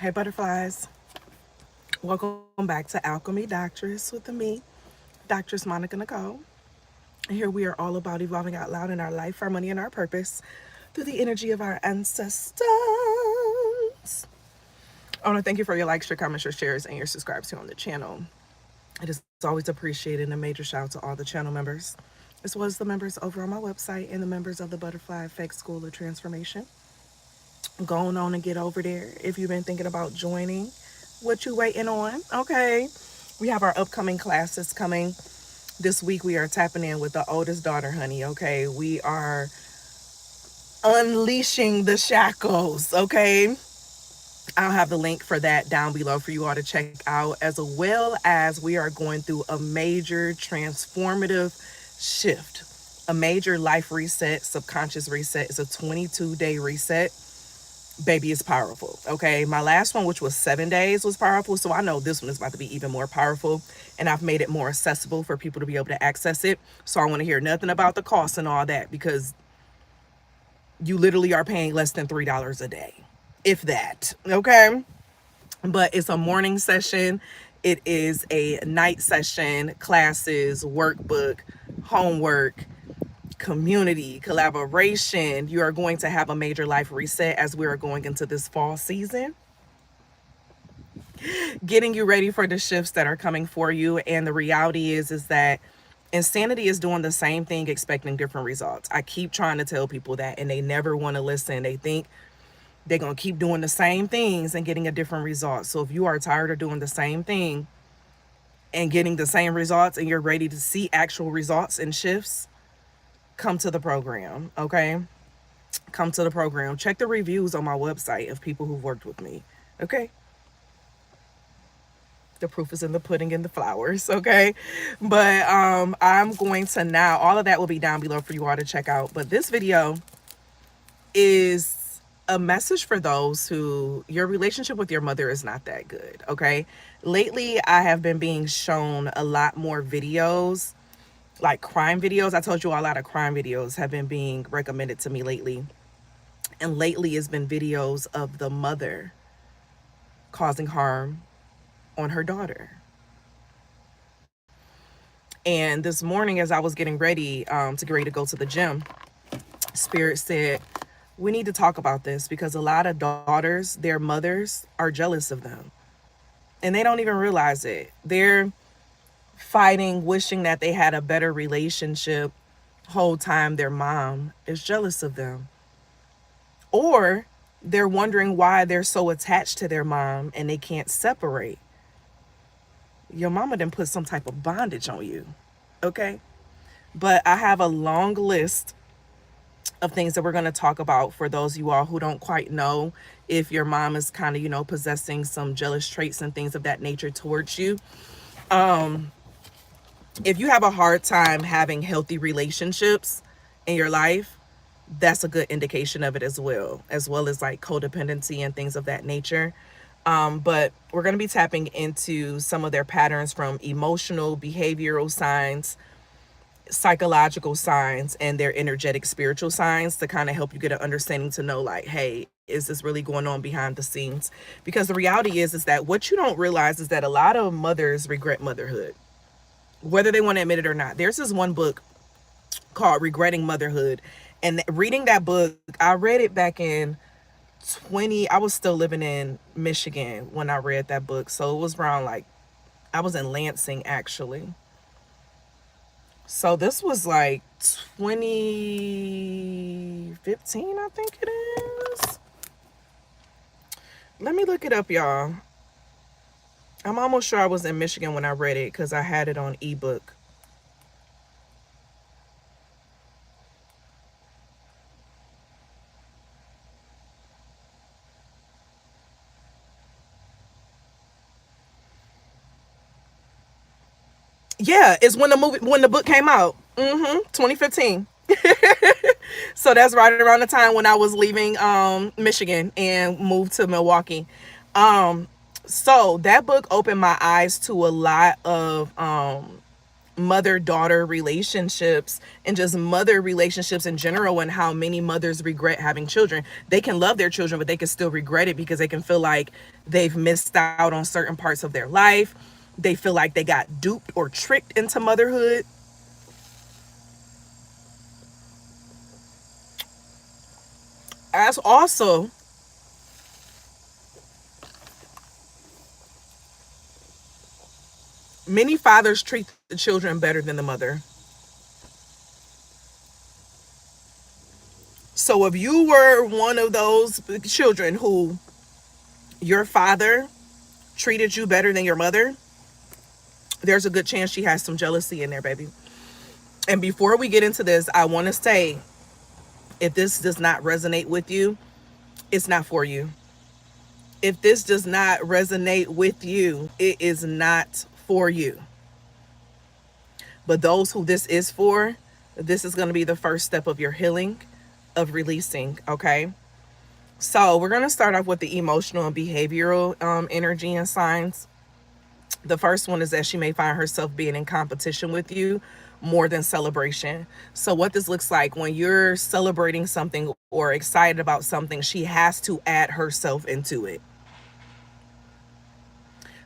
Hey, butterflies. Welcome back to Alchemy Doctress with me, Doctress Monica Nicole. And here we are all about evolving out loud in our life, our money, and our purpose through the energy of our ancestors. I want to thank you for your likes, your comments, your shares, and your subscribes here on the channel. It is always appreciated, and a major shout out to all the channel members, as well as the members over on my website and the members of the Butterfly Effect School of Transformation. Going on and get over there if you've been thinking about joining. What you waiting on? Okay. We have our upcoming classes coming. This week we are tapping in with the oldest daughter, honey. Okay. We are unleashing the shackles. Okay. I'll have the link for that down below for you all to check out, as well as we are going through a major transformative shift, a major life reset, subconscious reset. It's a 22-day reset. Baby, is powerful. Okay, my last one, which was 7 days, was powerful, so I know this one is about to be even more powerful, and I've made it more accessible for people to be able to access it. So I want to hear nothing about the cost and all that, because you literally are paying less than $3 a day, if that. Okay, but it's a morning session, it is a night session, classes, workbook, homework, community, collaboration. You are going to have a major life reset as we are going into this fall season, getting you ready for the shifts that are coming for you. And the reality is that insanity is doing the same thing, expecting different results. I keep trying to tell people that, and they never want to listen. They think they're going to keep doing the same things and getting a different result. So if you are tired of doing the same thing and getting the same results, and you're ready to see actual results and shifts, come to the program. Okay, come to the program. Check the reviews on my website of people who've worked with me. Okay, the proof is in the pudding and the flowers. Okay, but I'm going to now, all of that will be down below for you all to check out, but this video is a message for those who your relationship with your mother is not that good. Okay, lately I have been being shown a lot more videos, like crime videos. I told you a lot of crime videos have been being recommended to me lately. And lately it's been videos of the mother causing harm on her daughter. And this morning, as I was getting ready to get ready to go to the gym, Spirit said, we need to talk about this, because a lot of daughters, their mothers are jealous of them. And they don't even realize it. They're fighting, wishing that they had a better relationship. Whole time their mom is jealous of them. Or they're wondering why they're so attached to their mom and they can't separate. Your mama done put some type of bondage on you. Okay? But I have a long list of things that we're going to talk about for those of you all who don't quite know if your mom is kind of, possessing some jealous traits and things of that nature towards you. If you have a hard time having healthy relationships in your life, that's a good indication of it, as well as like codependency and things of that nature. But we're going to be tapping into some of their patterns, from emotional, behavioral signs, psychological signs, and their energetic spiritual signs, to kind of help you get an understanding to know, like, hey, is this really going on behind the scenes? Because the reality is that what you don't realize is that a lot of mothers regret motherhood, whether they want to admit it or not. There's this one book called Regretting Motherhood, and reading that book, I read it back in I was still living in Michigan when I read that book. So it was around, like, I was in Lansing, actually. So this was like 2015, I think it is. Let me look it up, y'all. I'm almost sure I was in Michigan when I read it, because I had it on ebook. Yeah, it's when the book came out. 2015. So that's right around the time when I was leaving Michigan and moved to Milwaukee. So that book opened my eyes to a lot of mother-daughter relationships and just mother relationships in general, and how many mothers regret having children. They can love their children, but they can still regret it because they can feel like they've missed out on certain parts of their life. They feel like they got duped or tricked into motherhood. As also, many fathers treat the children better than the mother. So if you were one of those children who your father treated you better than your mother, there's a good chance she has some jealousy in there, baby. And before we get into this, I want to say, if this does not resonate with you, it's not for you. If this does not resonate with you, it is not for you. But those who this is for, this is going to be the first step of your healing, of releasing, okay? So we're going to start off with the emotional and behavioral energy and signs. The first one is that she may find herself being in competition with you more than celebration. So what this looks like, when you're celebrating something or excited about something, she has to add herself into it.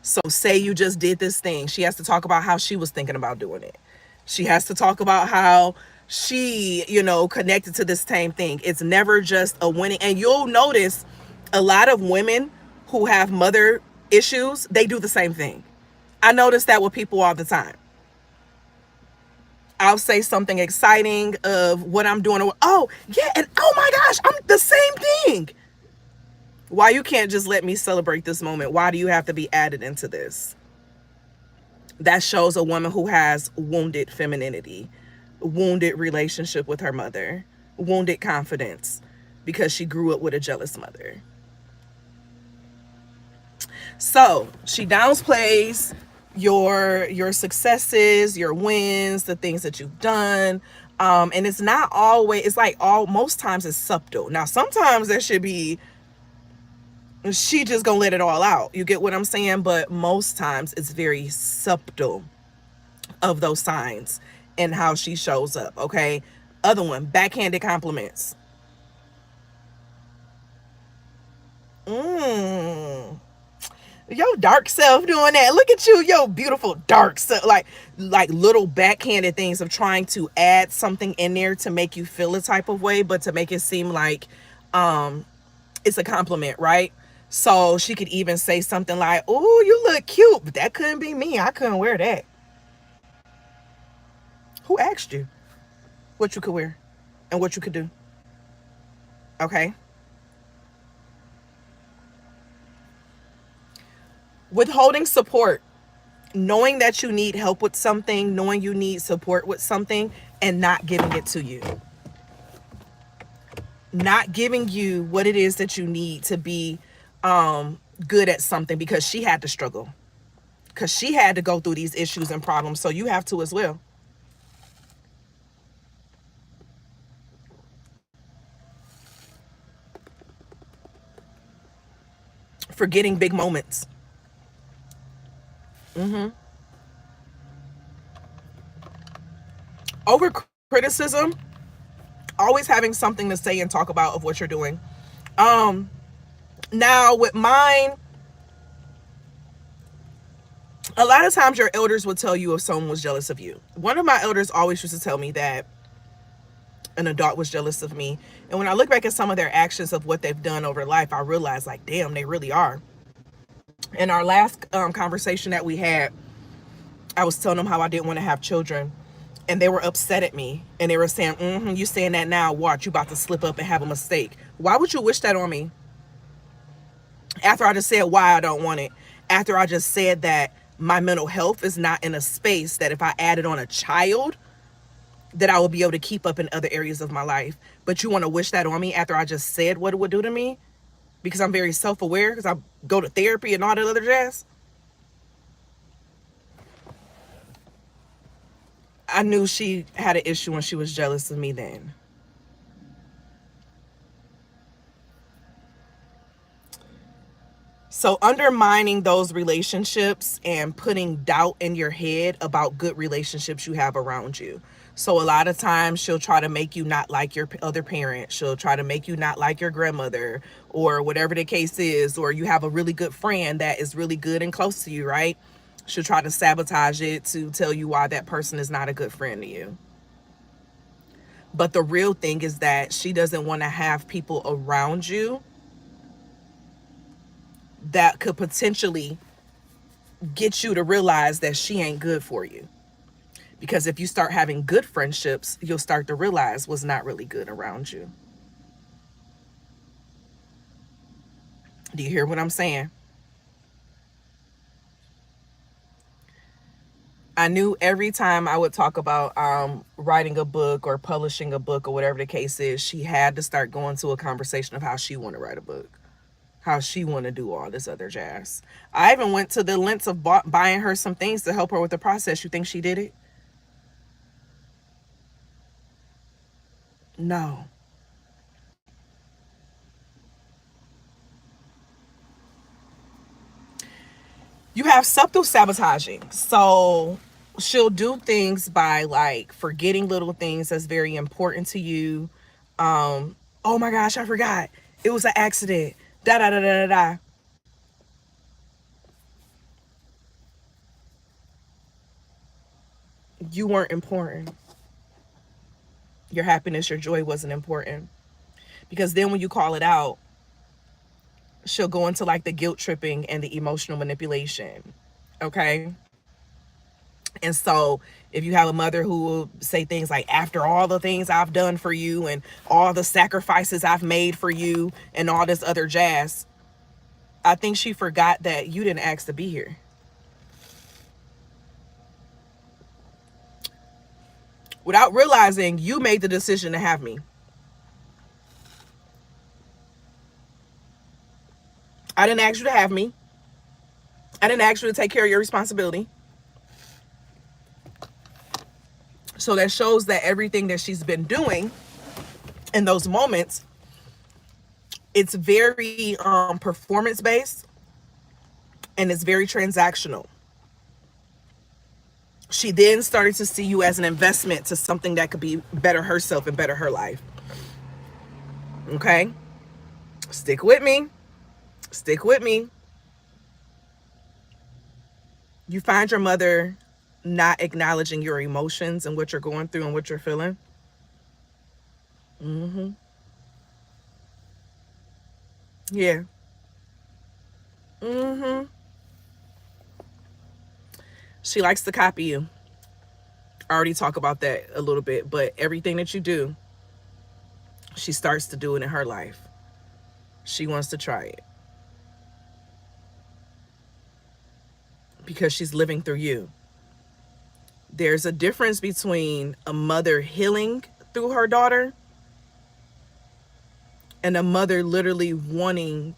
So say you just did this thing, she has to talk about how she was thinking about doing it. She has to talk about how she, connected to this same thing. It's never just a winning. And you'll notice a lot of women who have mother issues, they do the same thing. I notice that with people all the time. I'll say something exciting of what I'm doing. Oh, yeah, and oh my gosh, I'm the same thing. Why you can't just let me celebrate this moment? Why do you have to be added into this? That shows a woman who has wounded femininity, wounded relationship with her mother, wounded confidence, because she grew up with a jealous mother. So she downplays your successes, your wins, the things that you've done. And it's not always, it's like most times it's subtle. Now, sometimes there should be, she just gonna let it all out. You get what I'm saying? But most times it's very subtle of those signs and how she shows up, okay? Other one, backhanded compliments. Yo dark self doing that. Look at you, yo beautiful dark self. Like little backhanded things of trying to add something in there to make you feel a type of way, but to make it seem like it's a compliment, right? So she could even say something like, "Oh, you look cute," but that couldn't be me. I couldn't wear that. Who asked you what you could wear and what you could do? Okay. Withholding support, knowing that you need help with something, knowing you need support with something, and not giving it to you. Not giving you what it is that you need to be good at something, because she had to struggle. Because she had to go through these issues and problems. So you have to as well. Forgetting big moments. Over criticism, always having something to say and talk about of what you're doing. Now with mine, a lot of times your elders will tell you if someone was jealous of you. One of my elders always used to tell me that an adult was jealous of me. And when I look back at some of their actions of what they've done over life, I realize, like, damn, they really are. In our last conversation that we had, I was telling them how I didn't want to have children. And they were upset at me. And they were saying, you saying that now, watch, you about to slip up and have a mistake. Why would you wish that on me? After I just said why I don't want it. After I just said that my mental health is not in a space that if I added on a child, that I will be able to keep up in other areas of my life. But you want to wish that on me after I just said what it would do to me? Because I'm very self-aware, because I go to therapy and all that other jazz. I knew she had an issue when she was jealous of me then. So undermining those relationships and putting doubt in your head about good relationships you have around you. So a lot of times she'll try to make you not like your other parent. She'll try to make you not like your grandmother or whatever the case is. Or you have a really good friend that is really good and close to you, right? She'll try to sabotage it to tell you why that person is not a good friend to you. But the real thing is that she doesn't want to have people around you that could potentially get you to realize that she ain't good for you. Because if you start having good friendships, you'll start to realize what's not really good around you. Do you hear what I'm saying? I knew every time I would talk about writing a book or publishing a book or whatever the case is, she had to start going to a conversation of how she want to write a book, how she want to do all this other jazz. I even went to the lengths of buying her some things to help her with the process. You think she did it? No. You have subtle sabotaging. So she'll do things by like forgetting little things that's very important to you. Oh my gosh, I forgot. It was an accident. Da da da da da da. You weren't important. Your happiness, your joy wasn't important. Because then when you call it out, she'll go into like the guilt tripping and the emotional manipulation. Okay. And so if you have a mother who will say things like, after all the things I've done for you and all the sacrifices I've made for you and all this other jazz, I think she forgot that you didn't ask to be here. Without realizing you made the decision to have me. I didn't ask you to have me. I didn't ask you to take care of your responsibility. So that shows that everything that she's been doing in those moments, it's very performance based and it's very transactional. She then started to see you as an investment to something that could be better herself and better her life. Okay? Stick with me. Stick with me. You find your mother not acknowledging your emotions and what you're going through and what you're feeling. Yeah. She likes to copy you. I already talk about that a little bit, but everything that you do, she starts to do it in her life. She wants to try it because she's living through you. There's a difference between a mother healing through her daughter and a mother literally wanting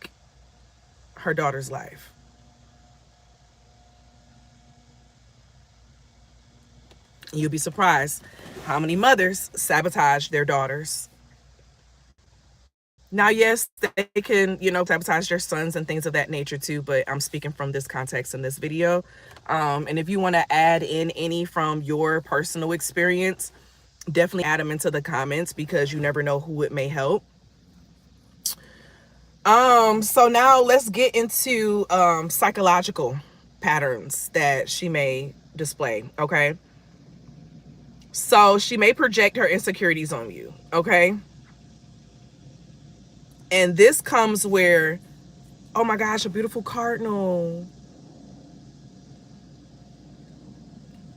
her daughter's life. You'll be surprised how many mothers sabotage their daughters. Now, yes, they can, sabotage their sons and things of that nature too, but I'm speaking from this context in this video. And if you want to add in any from your personal experience, definitely add them into the comments because you never know who it may help. So now let's get into psychological patterns that she may display, okay? So she may project her insecurities on you, okay? And this comes where, oh my gosh, a beautiful cardinal.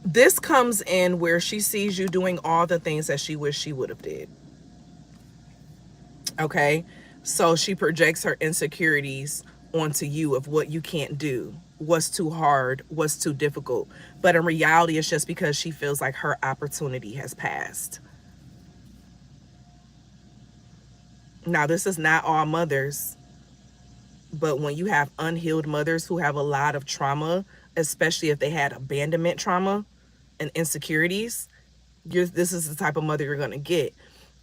This comes in where she sees you doing all the things that she wished she would have did. Okay? So she projects her insecurities onto you of what you can't do, what's too hard, what's too difficult. But in reality, it's just because she feels like her opportunity has passed. Now, this is not all mothers, but when you have unhealed mothers who have a lot of trauma, especially if they had abandonment trauma and insecurities, this is the type of mother you're going to get.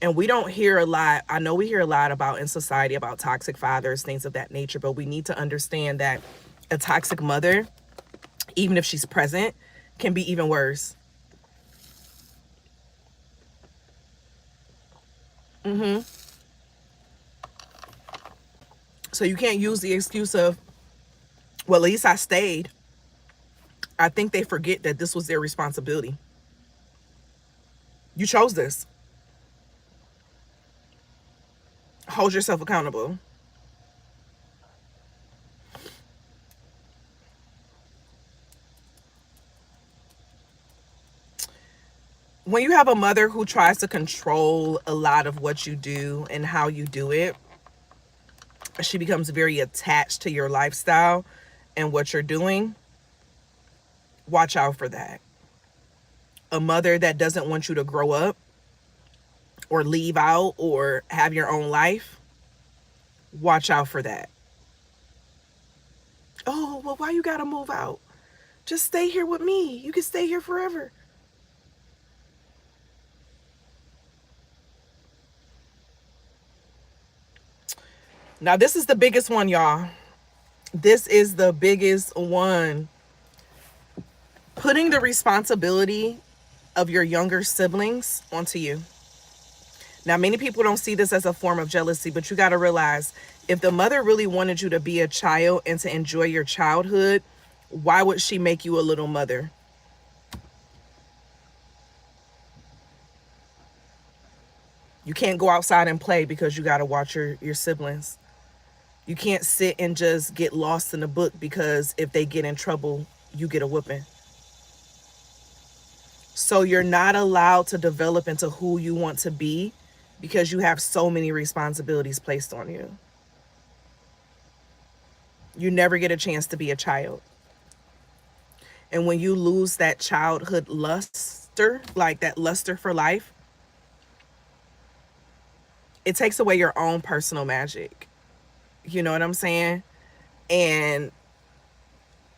And we don't hear a lot. I know we hear a lot about in society about toxic fathers, things of that nature, but we need to understand that a toxic mother, even if she's present, can be even worse. Hmm. So you can't use the excuse of, well, at least I stayed. I think they forget that this was their responsibility. You chose this. Hold yourself accountable. When you have a mother who tries to control a lot of what you do and how you do it, she becomes very attached to your lifestyle and what you're doing. Watch out for that. A mother that doesn't want you to grow up or leave out or have your own life, watch out for that. Oh, well, why you gotta move out? Just stay here with me. You can stay here forever. Now, this is the biggest one, y'all. This is the biggest one. Putting the responsibility of your younger siblings onto you. Now, many people don't see this as a form of jealousy, but you got to realize if the mother really wanted you to be a child and to enjoy your childhood, why would she make you a little mother? You can't go outside and play because you got to watch your siblings. You can't sit and just get lost in the book because if they get in trouble, you get a whooping. So you're not allowed to develop into who you want to be because you have so many responsibilities placed on you. You never get a chance to be a child. And when you lose that childhood luster, like that luster for life, it takes away your own personal magic. You know what I'm saying? And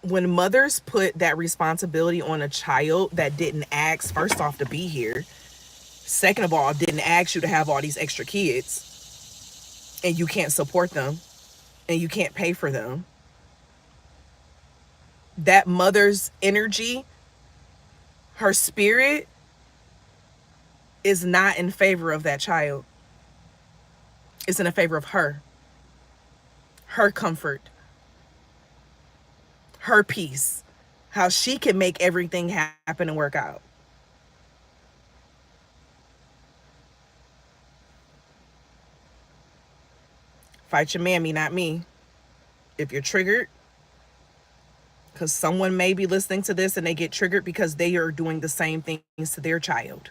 when mothers put that responsibility on a child that didn't ask, first off, to be here, second of all, didn't ask you to have all these extra kids, and you can't support them and you can't pay for them, that mother's energy, her spirit, is not in favor of that child. It's in favor of her comfort, her peace, how she can make everything happen and work out. Fight your mammy, not me. If you're triggered, because someone may be listening to this and they get triggered because they are doing the same things to their child.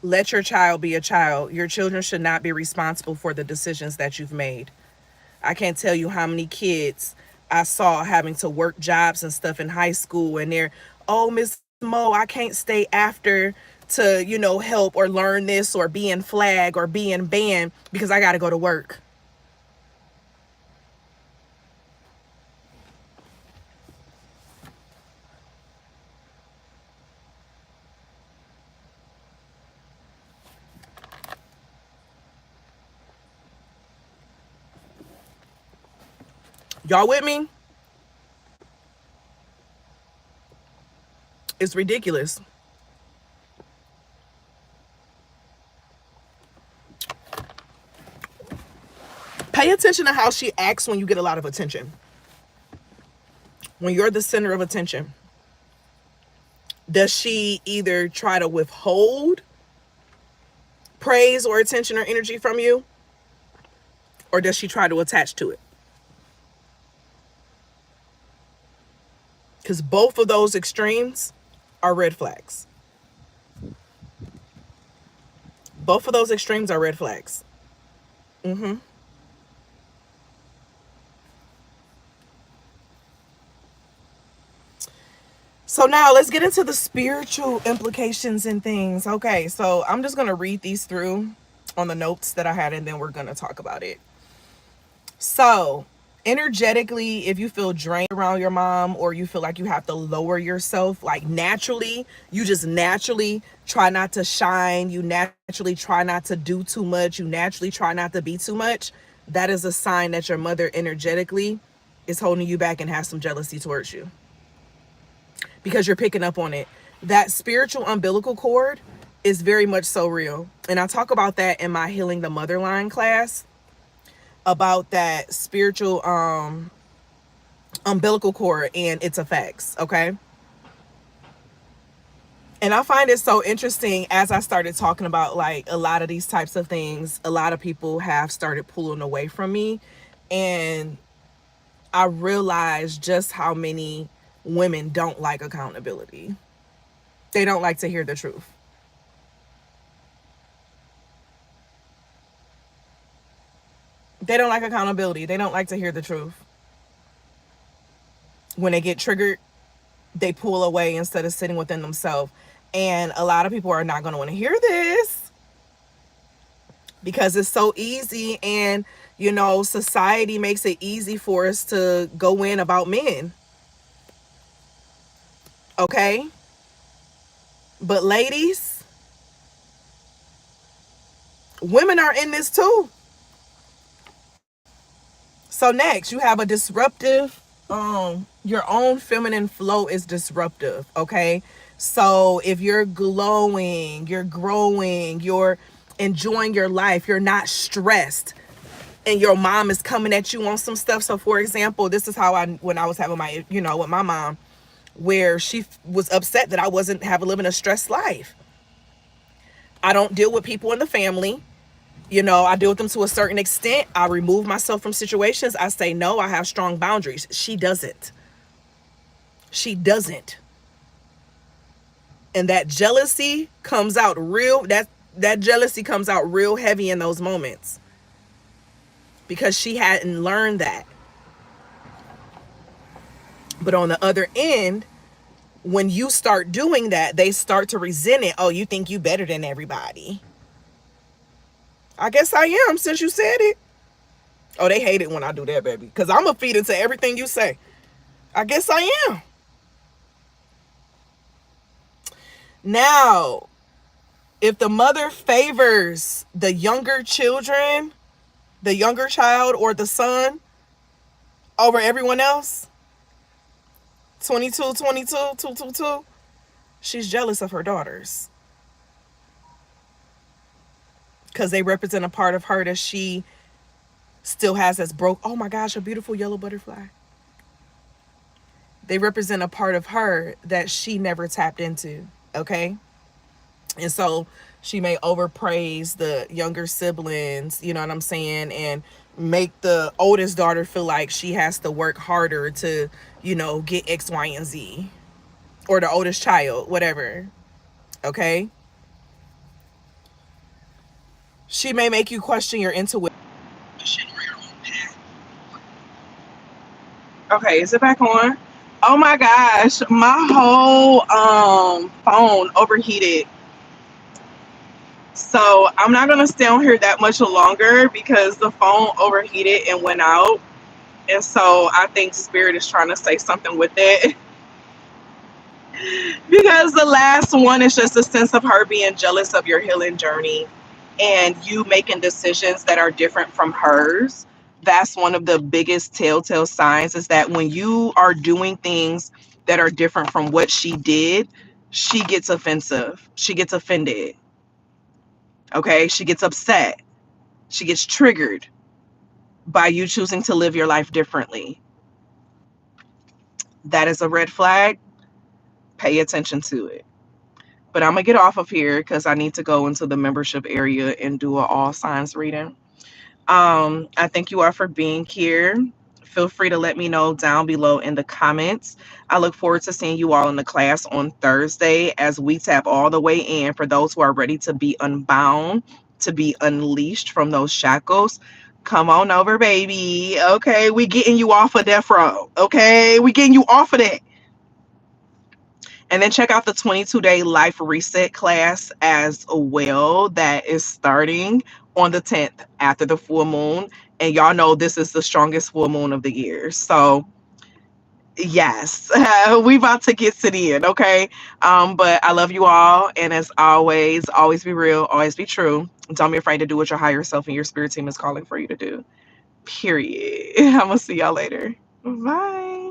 Let your child be a child. Your children should not be responsible for the decisions that you've made. I can't tell you how many kids I saw having to work jobs and stuff in high school, and they're, oh, Miss Mo, I can't stay after to, help or learn this or be in flag or be in band because I got to go to work. Y'all with me? It's ridiculous. Pay attention to how she acts when you get a lot of attention. When you're the center of attention. Does she either try to withhold praise or attention or energy from you? Or does she try to attach to it? Because both of those extremes are red flags. Both of those extremes are red flags. Mm-hmm. So now let's get into the spiritual implications and things. Okay, so I'm just going to read these through on the notes that I had, and then we're going to talk about it. So Energetically, if you feel drained around your mom, or you feel like you have to lower yourself, like naturally, you just naturally try not to shine, you naturally try not to do too much, you naturally try not to be too much, that is a sign that your mother energetically is holding you back and has some jealousy towards you, because you're picking up on it. That spiritual umbilical cord is very much so real. And I talk about that in my Healing the Motherline class, about that spiritual umbilical cord and its effects, okay? And I find it so interesting, as I started talking about like a lot of these types of things, a lot of people have started pulling away from me. And I realized just how many women don't like accountability. They don't like to hear the truth. They don't like accountability. They don't like to hear the truth. When they get triggered, they pull away instead of sitting within themselves. And a lot of people are not going to want to hear this, because it's so easy. And, you know, society makes it easy for us to go in about men. Okay? But ladies, women are in this too. So next, you have a disruptive, your own feminine flow is disruptive, okay? So if you're glowing, you're growing, you're enjoying your life, you're not stressed, and your mom is coming at you on some stuff. So for example, this is how when I was having my, you know, with my mom, where she was upset that I wasn't living a stressed life. I don't deal with people in the family. You know, I deal with them to a certain extent. I remove myself from situations. I say no. I have strong boundaries. She doesn't. She doesn't. And that jealousy comes out real. That jealousy comes out real heavy in those moments, because she hadn't learned that. But on the other end, when you start doing that, they start to resent it. Oh, you think you better than everybody. I guess I am, since you said it. Oh, they hate it when I do that, baby, because I'm going to feed into everything you say. I guess I am. Now, if the mother favors the younger children, the younger child or the son over everyone else, 22, 22, 222, she's jealous of her daughters, because they represent a part of her that she still has as broke. Oh my gosh, a beautiful yellow butterfly. They represent a part of her that she never tapped into, okay? And so she may overpraise the younger siblings, you know what I'm saying, and make the oldest daughter feel like she has to work harder to, you know, get X, Y, and Z. Or the oldest child, whatever. Okay? She may make you question your intuition or your own path. Okay, is it back on? Oh my gosh, my whole phone overheated. So I'm not gonna stay on here that much longer, because the phone overheated and went out. And so I think Spirit is trying to say something with it. Because the last one is just a sense of her being jealous of your healing journey and you making decisions that are different from hers. That's one of the biggest telltale signs, is that when you are doing things that are different from what she did, she gets offensive. She gets offended. Okay? She gets upset. She gets triggered by you choosing to live your life differently. That is a red flag. Pay attention to it. But I'm going to get off of here because I need to go into the membership area and do an all signs reading. I thank you all for being here. Feel free to let me know down below in the comments. I look forward to seeing you all in the class on Thursday as we tap all the way in for those who are ready to be unbound, to be unleashed from those shackles. Come on over, baby. Okay, we getting you off of death row. Okay, we getting you off of that. And then check out the 22-day life reset class as well, that is starting on the 10th after the full moon. And y'all know this is the strongest full moon of the year. So yes, we about to get to the end, okay? But I love you all, and as always be real, always be true. Don't be afraid to do what your higher self and your spirit team is calling for you to do. Period. I'm gonna see y'all later. Bye.